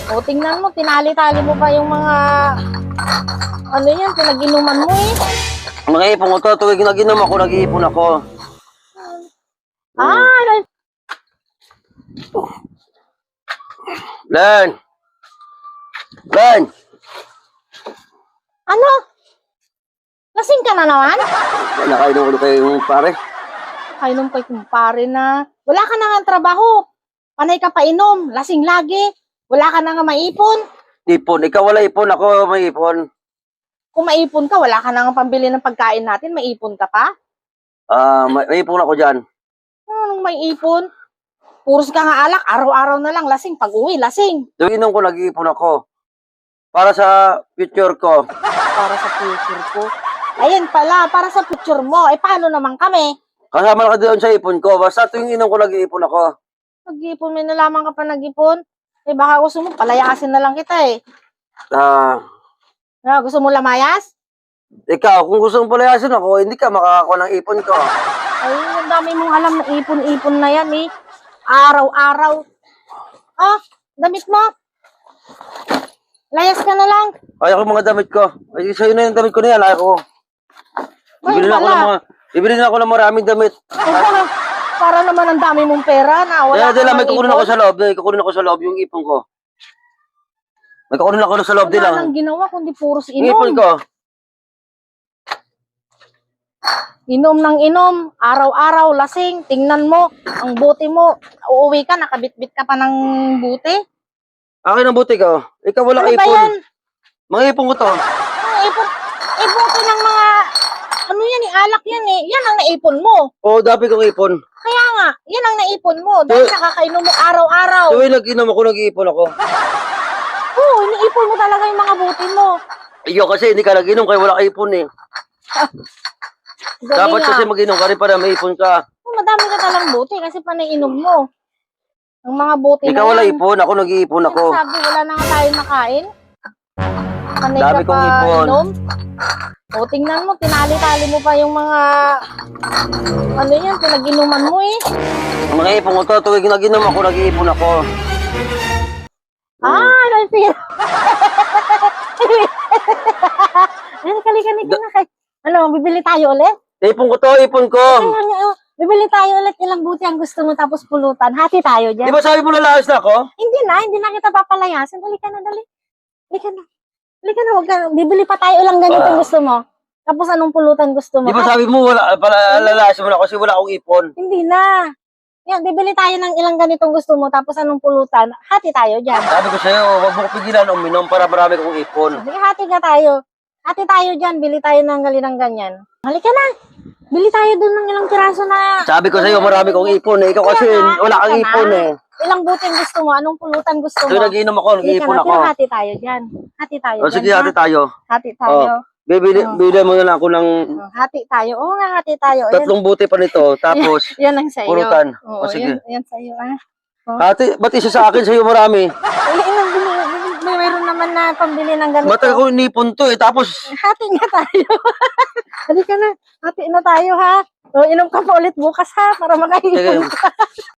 O, tingnan mo, tinali-tali mo pa yung mga, ano yan, pinag-inuman mo eh. Mga ipon ko to, tuwing nag-inom ako, nag-iipon ako. Ah, Len! Len! ano? Lasing ka na naman? Nakainom ko kayo yung pare. Ay, nung pa'y kumpare na, wala ka na nga trabaho. Panay ka pa inom, lasing lagi. Wala ka na nga maipon. Ipon, ikaw wala ipon, ako may ipon. Kung maipon ka, wala ka na nga pambili ng pagkain natin, maipon ka pa. May ipon ako dyan. Anong may ipon? Puros ka nga alak, araw-araw na lang lasing. Pag uwi, lasing. Tuwing inom ko, nag-iipon ako. Para sa future ko. Para sa future ko. Ayan pala, para sa future mo. Eh, paano naman kami? Kasama na ka doon sa ipon ko. Basta tuwing inom ko, nag-iipon ako. Nag-ipon, may nalaman ka pa nag-ipon. Eh, baka gusto mo, palayasin na lang kita eh. Gusto mo lamayas? Ikaw, kung gusto mong palayasin ako, hindi ka makakakuha ng ipon ko. Ay, ang dami mong alam na ipon-ipon na yan eh. Araw-araw. Ah, damit mo. Layas ka na lang. Ayaw ko mga damit ko. Ay, sa'yo na yung damit ko na yan. Ayaw ko. Bibili na ako ng maraming damit. Para naman ang dami mong pera na wala Dila, may kukunin ako sa loob. May kukunin ako sa loob yung ipon ko. May kukunin ako sa loob din lang. Wala nang ginawa kundi puros Yung ipon inom. ko. Inom ng inom. Araw-araw, lasing. Tingnan mo. Ang buti mo. Uuwi ka, nakabitbit ka pa ng buti. Akin ang buti ko. Ikaw wala Ano ba ipon. yan? Mga ipon ko to. Ipon ko ng mga, ano yan eh, alak yan eh. Yan ang naipon mo. Oo, dapat kong ipon. Kaya nga, yan ang naipon mo. Dahil nakakainom mo araw-araw. Tuwing nag-inom ako, nag-iipon ako. Oo, iniipon mo talaga yung mga buti mo. Iyo kasi hindi ka nag-inom kaya wala ka ipon eh. Dapat kasi mag-inom ka rin para may ipon ka. Madami ka talang buti kasi panay inom mo. Ang mga buti Ikaw na wala yan. ipon, ako nag-iipon ako. Sabi, wala na nga tayo makain. Panay Dami ka kong pa ipon. inom. O, tingnan mo, tinali-tali mo pa yung mga, ano yan, pinag-inuman mo eh. Mga ipon ko to, tuwing nag-inom ako, nag-iipon ako. Nalpira. Ano, kali-kali na kay. Ano, bibili tayo ulit? Ipon ko to, ipon ko. Bibili tayo ulit ilang buti ang gusto mo tapos pulutan. Hati tayo dyan. Di ba sabi mo lalayas na ako? Hindi na kita papalayasin. Dali ka na, dali. Halika na, wag ka. Bibili pa tayo lang ganito gusto mo. Tapos anong pulutan gusto mo? Di ba sabi mo wala, pala lalayas mo na ako kasi wala akong ipon? Hindi na. Yan, bibili tayo ng ilang ganitong gusto mo, tapos anong pulutan, hati tayo dyan. Sabi ko sa'yo, huwag mo ko pigilan uminom para marami kong ipon. Sige, hati ka tayo. Hati tayo dyan, bili tayo ng galinang ganyan. Halika na. Bili tayo dun ng ilang piraso na. Sabi ko sa'yo, marami kong ipon eh. Ikaw kasi wala kang ipon eh. Ilang buting gusto mo? Anong pulutan gusto mo? Tuwing nag-inom ako, nag-iipon ako. Pero hati tayo dyan. Hati tayo O dyan. sige, hati tayo. Hati tayo. Bibili mo na lang ako ng Hati tayo. Oo nga, hati tayo. tatlong buti pa nito. Tapos, Yan ang sa'yo. pulutan. Oo, O sige. yan sa'yo ah. Hati, ba't isa sa akin, sa'yo marami? Mayroon naman na pambili ng ganito. Ba't ako inipon to eh. Tapos, Hati nga tayo. Halika na. Hati na tayo ha. O, inom ka pa ulit bukas ha. Para makaipon Sige. ka.